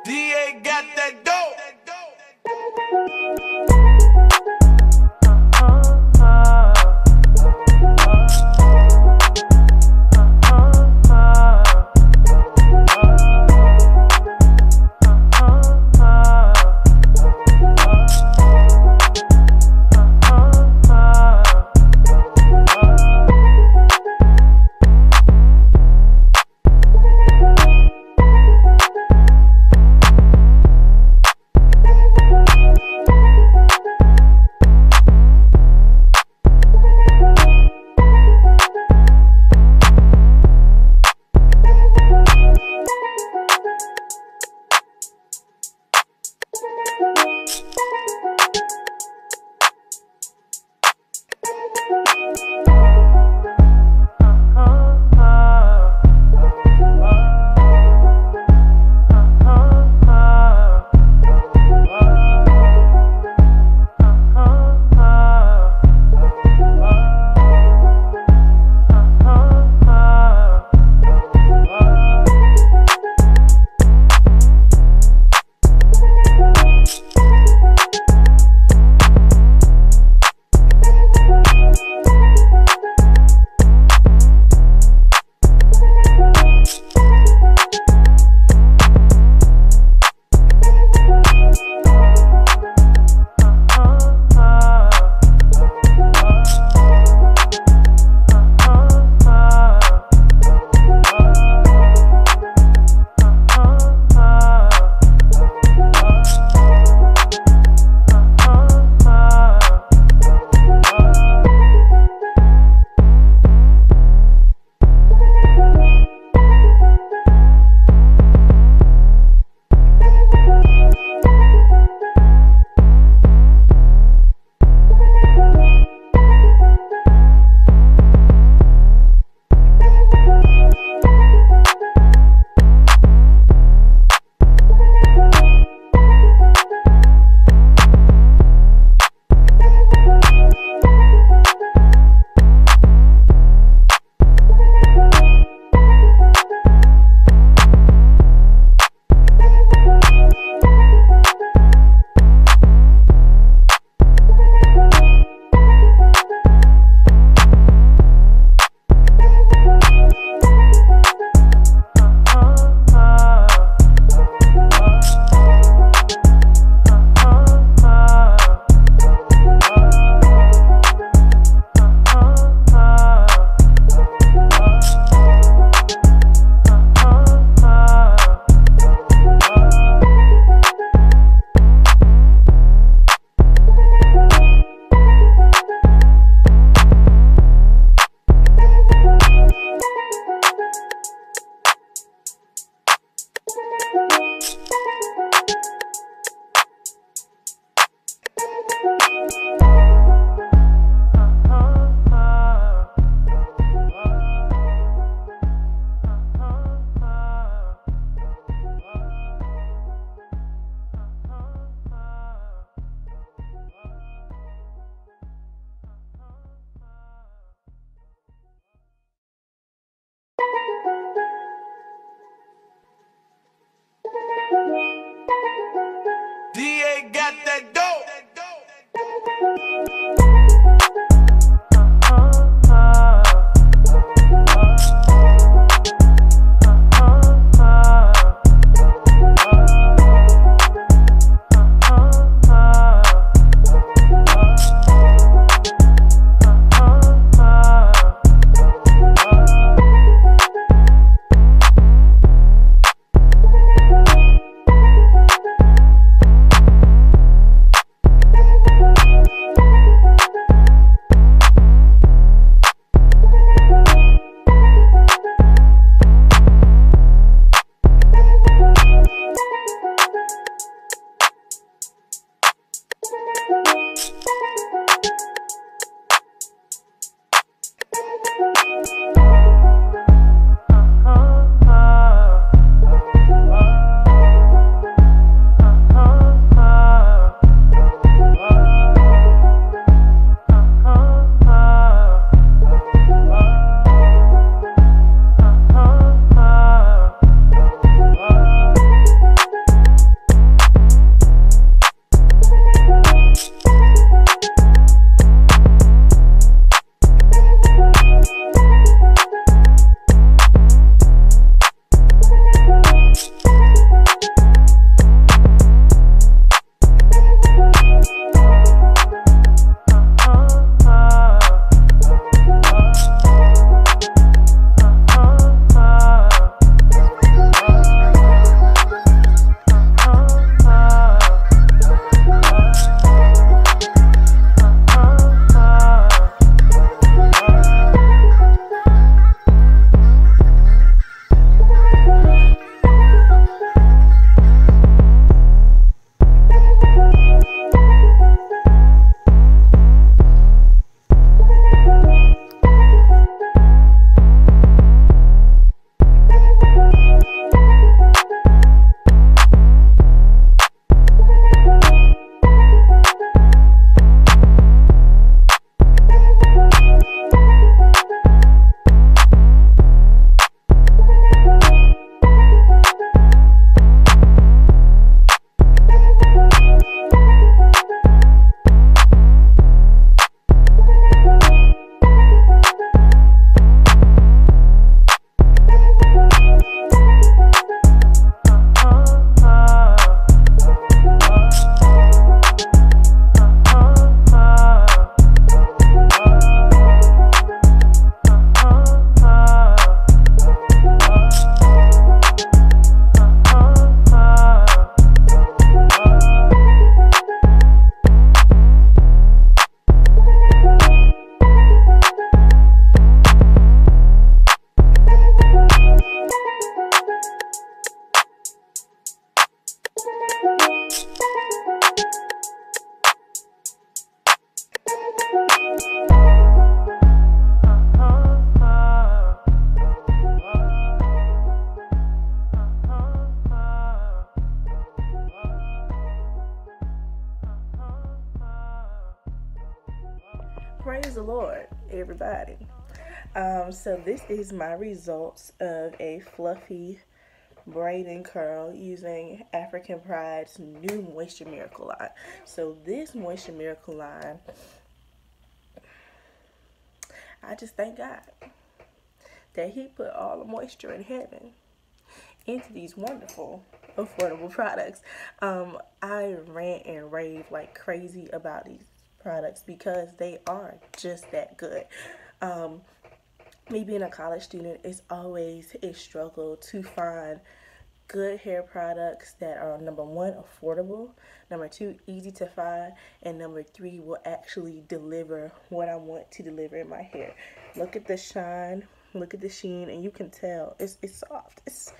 DA got that dope. everybody. So this is my results of a fluffy braid and curl using African Pride's new Moisture Miracle line. So this Moisture Miracle line, I just thank God that he put all the moisture in heaven into these wonderful affordable products. I rant and rave like crazy about these products because they are just that good. Me being a college student, it's always a struggle to find good hair products that are, number one, affordable, number two, easy to find, and number three, will actually deliver what I want to deliver in my hair. Look at the shine, look at the sheen, and you can tell it's soft, it's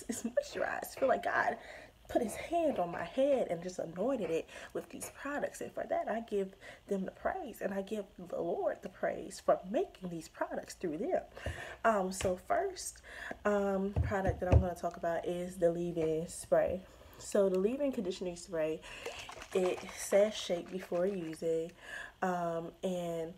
moisturized. I feel like God put his hand on my head and just anointed it with these products, and for that I give them the praise, and I give the Lord the praise for making these products through them. So first product that I'm going to talk about is the leave-in spray. So the leave-in conditioning spray, it says shake before using, and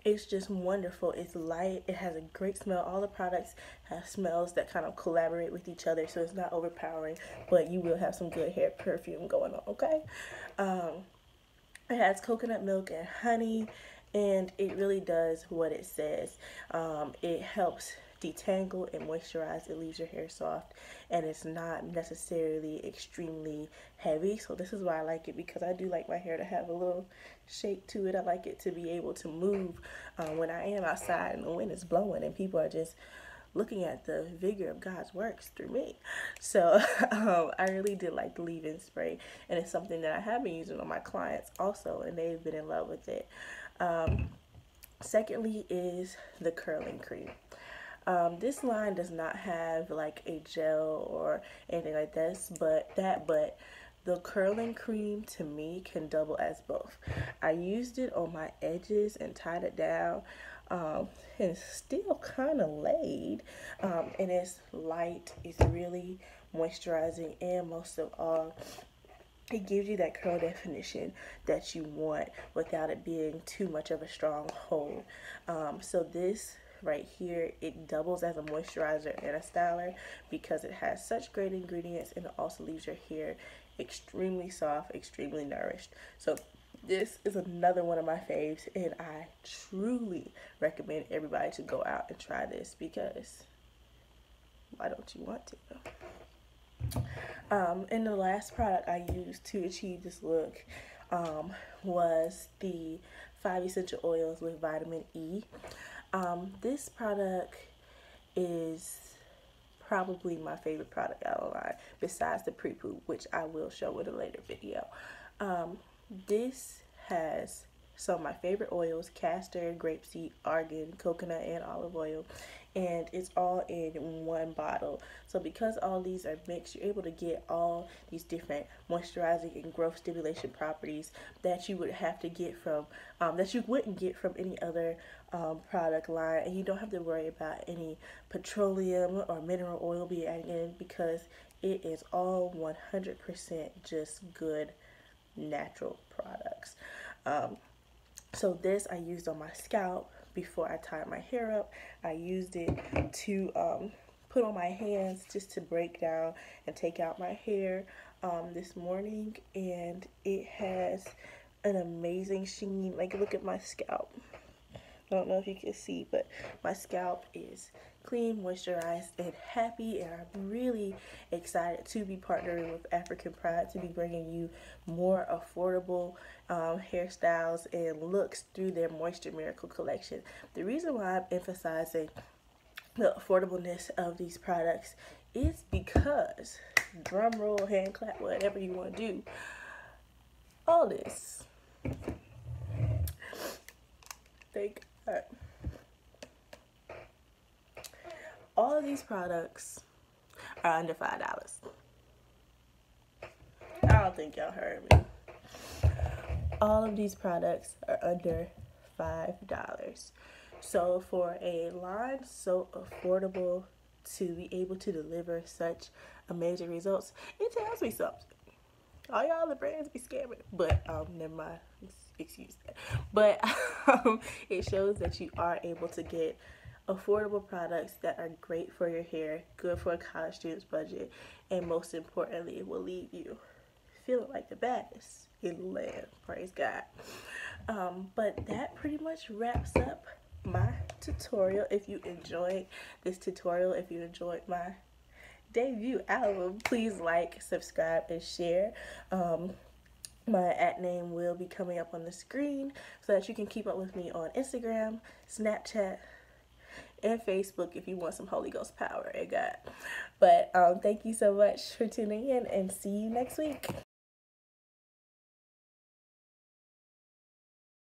it's just wonderful. It's light. It has a great smell. All the products have smells that kind of collaborate with each other, so it's not overpowering, but you will have some good hair perfume going on, okay? It has coconut milk and honey, and it really does what it says. It helps detangle and moisturize. It leaves your hair soft, and it's not necessarily extremely heavy. So this is why I like it, because I do like my hair to have a little shake to it. I like it to be able to move when I am outside and the wind is blowing and people are just looking at the vigor of God's works through me. So I really did like the leave-in spray, and it's something that I have been using on my clients also, and they've been in love with it. Secondly is the curling cream. This line does not have like a gel or anything like this, but the curling cream to me can double as both. I used it on my edges and tied it down, and it's still kind of laid, and it's light, it's really moisturizing, and most of all, it gives you that curl definition that you want without it being too much of a strong hold. So this right here, it doubles as a moisturizer and a styler because it has such great ingredients, and it also leaves your hair extremely soft, extremely nourished. So this is another one of my faves, and I truly recommend everybody to go out and try this, because why don't you want to? And the last product I used to achieve this look was the 5 essential oils with vitamin E. This product is probably my favorite product out of the line, besides the pre-poo, which I will show in a later video. This has some of my favorite oils: castor, grapeseed, argan, coconut, and olive oil, and it's all in one bottle. So because all these are mixed, you're able to get all these different moisturizing and growth stimulation properties that you would have to get from that you wouldn't get from any other product line, and you don't have to worry about any petroleum or mineral oil being added in, because it is all 100% just good natural products. So this I used on my scalp before I tied my hair up. I used it to put on my hands just to break down and take out my hair this morning, and it has an amazing sheen. Like, look at my scalp. I don't know if you can see, but my scalp is clean, moisturized, and happy, and I'm really excited to be partnering with African Pride to be bringing you more affordable hairstyles and looks through their Moisture Miracle collection. The reason why I'm emphasizing the affordableness of these products is because, drum roll, hand clap, whatever you want to do, all this, thank God, all of these products are under $5. I don't think y'all heard me. All of these products are under $5. So for a line so affordable to be able to deliver such amazing results, it tells me something. All y'all the brands be scamming, but never mind. excuse that. But it shows that you are able to get affordable products that are great for your hair, good for a college student's budget, and most importantly, it will leave you feeling like the baddest in the land. Praise God. But that pretty much wraps up my tutorial. If you enjoyed this tutorial, if you enjoyed my debut album, please like, subscribe, and share. My @name will be coming up on the screen so that you can keep up with me on Instagram, Snapchat, and Facebook if you want some Holy Ghost power and God. But thank you so much for tuning in, and see you next week.